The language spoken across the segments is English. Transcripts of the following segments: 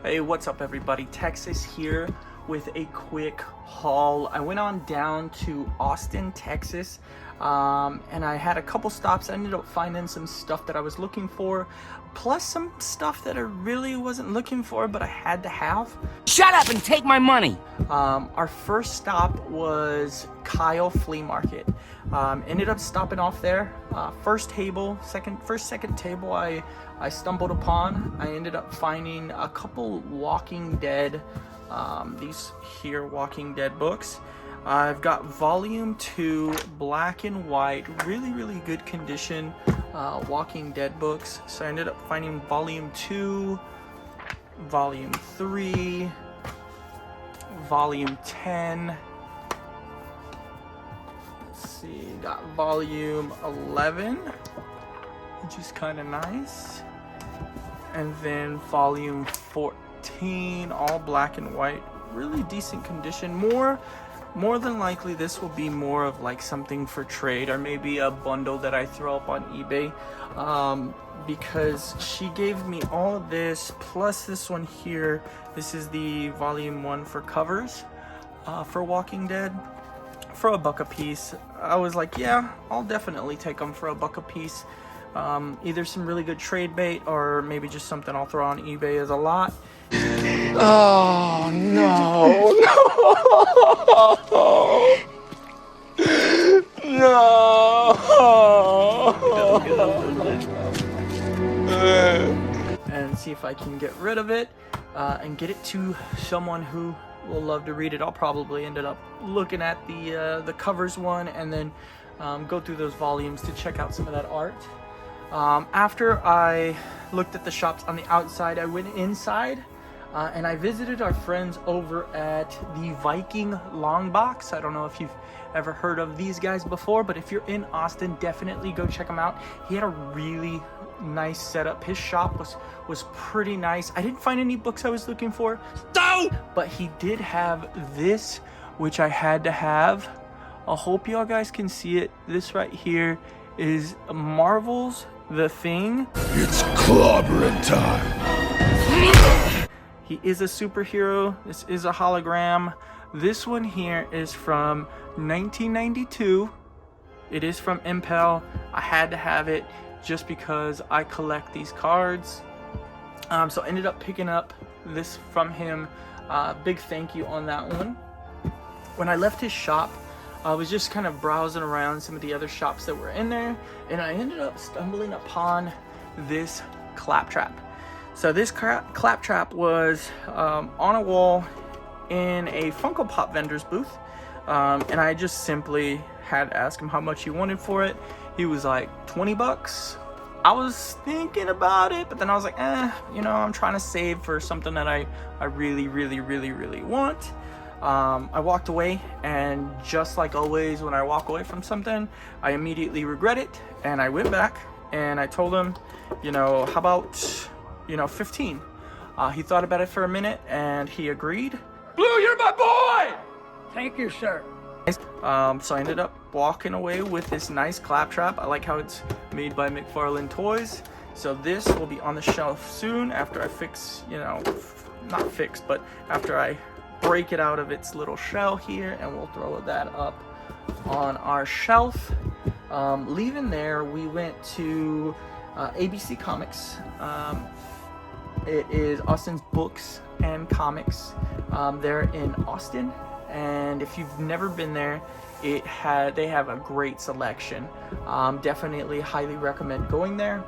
Hey, what's up everybody? Texas here with a quick haul. I went on down to Austin, Texas, and I had a couple stops. I ended up finding some stuff that I was looking for, plus some stuff that I really wasn't looking for, but I had to have. Shut up and take my money! Our first stop was Kyle Flea Market. Ended up stopping off there. First second table I stumbled upon. I ended up finding a couple Walking Dead, these here Walking Dead books. I've got volume 2, black and white, really good condition Walking Dead books. So I ended up finding volume 2, volume 3, volume 10. Let's see, got volume 11, which is kind of nice. And then volume 14, all black and white, really decent condition. More than likely this will be more of like something for trade, or maybe a bundle that I throw up on eBay, because she gave me all of this plus this one here. This is the volume 1 for covers for Walking Dead for $1 a piece. I was like, yeah, I'll definitely take them for $1 a piece. Either some really good trade bait or maybe just something I'll throw on eBay as a lot. Oh no, And see if I can get rid of it and get it to someone who will love to read it. I'll probably ended up looking at the covers one and then go through those volumes to check out some of that art. After I looked at the shops on the outside, I went inside and I visited our friends over at the Viking longbox. I don't know if you've ever heard of these guys before, but if you're in Austin, definitely go check him out. He had a really nice setup. His shop was pretty nice. I didn't find any books I was looking for, but he did have this, which I had to have. I hope y'all guys can see it. This right here is Marvel's The Thing. it's clobbering time. He is a superhero. This is a hologram. This one here is from 1992. It is from Impel. I had to have it just because I collect these cards. So I ended up picking up this from him. Big thank you on that one. When I left his shop, I was just kind of browsing around some of the other shops that were in there, and I ended up stumbling upon this claptrap. So this claptrap was on a wall in a Funko Pop vendor's booth, and I just simply had to ask him how much he wanted for it. He was like, 20 bucks. I was thinking about it, but then I was like, you know, I'm trying to save for something that I really want. I walked away, and just like always when I walk away from something, I immediately regret it, and I went back and I told him, you know, how about, you know, 15. He thought about it for a minute and he agreed. Blue, you're my boy! Thank you, sir. So I ended up walking away with this nice claptrap. I like how it's made by McFarlane Toys. So this will be on the shelf soon after I fix, you know, not fix, but after I break it out of its little shell here, and we'll throw that up on our shelf. Leaving there, we went to ABC Comics. It is Austin's Books and Comics. They're in Austin, and if you've never been there, they have a great selection. Definitely highly recommend going there.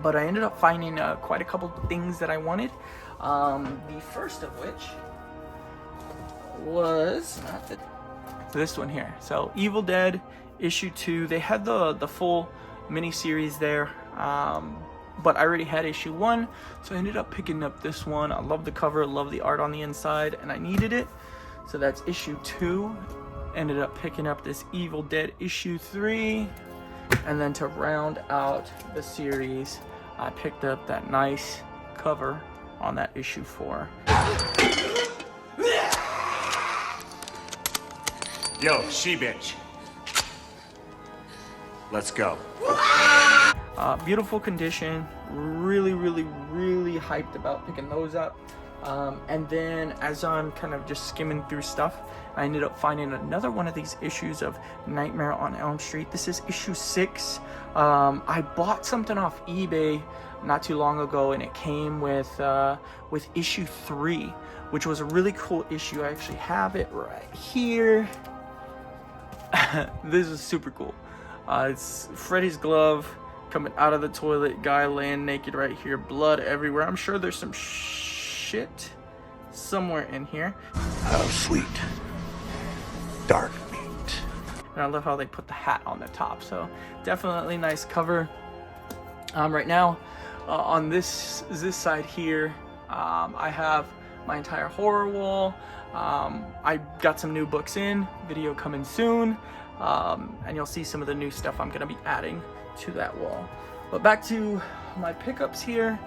But I ended up finding quite a couple things that I wanted. The first of which was this one here. So Evil Dead issue 2. They had the full mini-series there, but I already had issue 1, so I ended up picking up this one. I love the cover, love the art on the inside, and I needed it, so that's issue 2. Ended up picking up this Evil Dead issue 3, and then to round out the series, I picked up that nice cover on that issue 4. Yo, she-bitch. Let's go. Beautiful condition. Really hyped about picking those up. And then as I'm kind of just skimming through stuff, I ended up finding another one of these issues of Nightmare on Elm Street. This is issue 6. I bought something off eBay not too long ago, and it came with issue 3, which was a really cool issue. I actually have it right here. This is super cool. It's Freddy's glove coming out of the toilet, guy laying naked right here, blood everywhere. I'm sure there's some shit somewhere in here. How sweet. Dark meat. And I love how they put the hat on the top. So definitely nice cover. Right now, on this side here, I have my entire horror wall. I got some new books in, video coming soon, and you'll see some of the new stuff I'm gonna be adding to that wall. But back to my pickups here.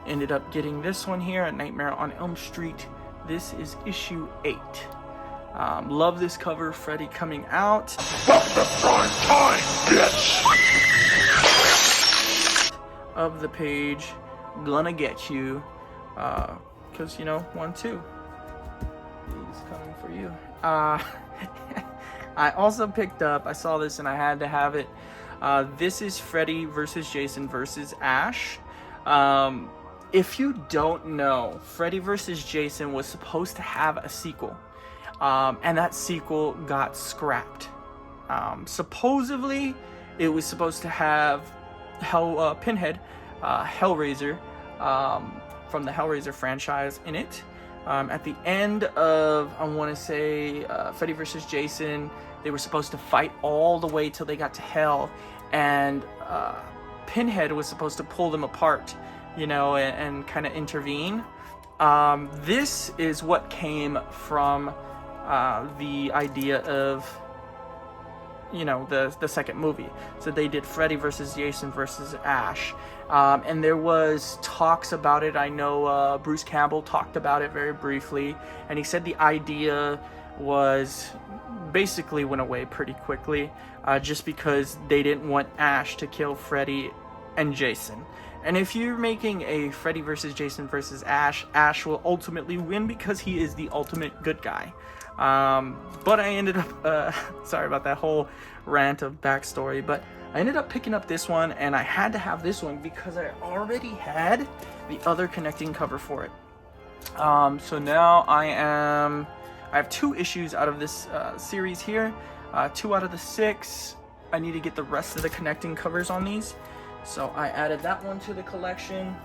Ended up getting this one here, A Nightmare on Elm Street. This is issue 8. Love this cover, Freddy coming out. Prime time, bitch! Of the page, gonna get you, cause you know, 1, 2. He's coming for you. I also picked up, I saw this and I had to have it. This is Freddy versus Jason versus Ash. If you don't know, Freddy vs. Jason was supposed to have a sequel, and that sequel got scrapped. Supposedly, it was supposed to have Pinhead, Hellraiser, from the Hellraiser franchise in it. At the end of, I want to say, Freddy vs. Jason, they were supposed to fight all the way till they got to hell, and Pinhead was supposed to pull them apart, you know, and kind of intervene. This is what came from the idea of, you know, the second movie. So they did Freddy versus Jason versus Ash, and there was talks about it. I know Bruce Campbell talked about it very briefly, and he said the idea was basically went away pretty quickly, just because they didn't want Ash to kill Freddy and Jason. And if you're making a Freddy versus Jason versus Ash, Ash will ultimately win because he is the ultimate good guy. But I ended up, sorry about that whole rant of backstory, but I ended up picking up this one, and I had to have this one because I already had the other connecting cover for it. So now I have 2 issues out of this series here, 2 out of the 6. I need to get the rest of the connecting covers on these. So I added that one to the collection.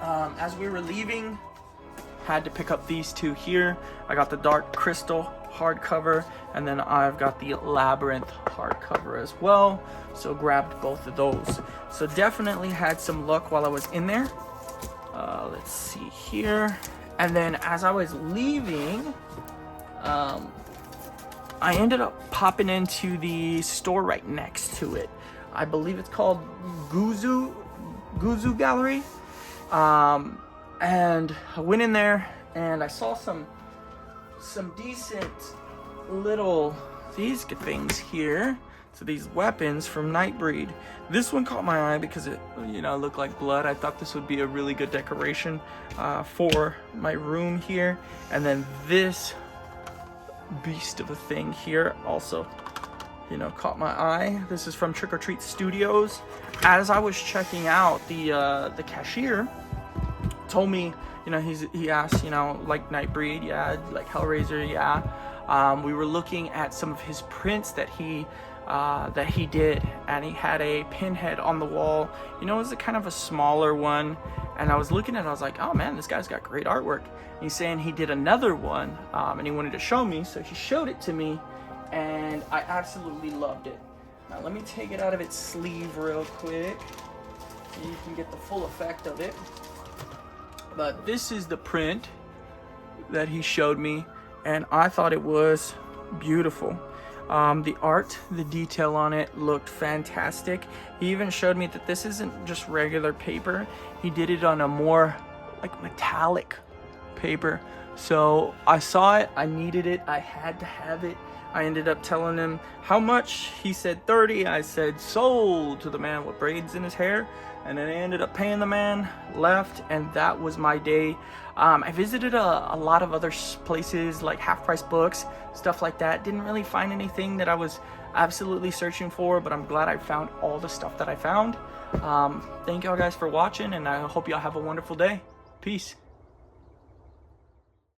As we were leaving, had to pick up these 2 here. I got the Dark Crystal hardcover, and then I've got the Labyrinth hardcover as well. So grabbed both of those. So definitely had some luck while I was in there. Let's see here. And then as I was leaving, I ended up popping into the store right next to it. I believe it's called Guzu Gallery. And I went in there and I saw some decent little these things here. So these weapons from Nightbreed. This one caught my eye because it, you know, looked like blood. I thought this would be a really good decoration for my room here. And then this beast of a thing here also, you know, caught my eye. This is from Trick or Treat Studios. As I was checking out, the cashier told me, you know, he asked, you know, like Nightbreed, yeah, like Hellraiser, yeah. We were looking at some of his prints that he did, and he had a Pinhead on the wall. You know, it was a kind of a smaller one, and I was looking at it, I was like, oh man, this guy's got great artwork. And he's saying he did another one, and he wanted to show me, so he showed it to me, and I absolutely loved it. Now let me take it out of its sleeve real quick so you can get the full effect of it. But this is the print that he showed me, and I thought it was beautiful. The art, the detail on it looked fantastic. He even showed me that this isn't just regular paper. He did it on a more like metallic paper. So I saw it, I needed it, I had to have it. I ended up telling him how much. He said 30. I said sold to the man with braids in his hair. And then I ended up paying the man, left, and that was my day. I visited a lot of other places like Half Price Books, stuff like that. Didn't really find anything that I was absolutely searching for, but I'm glad I found all the stuff that I found. Thank y'all guys for watching, and I hope y'all have a wonderful day. Peace.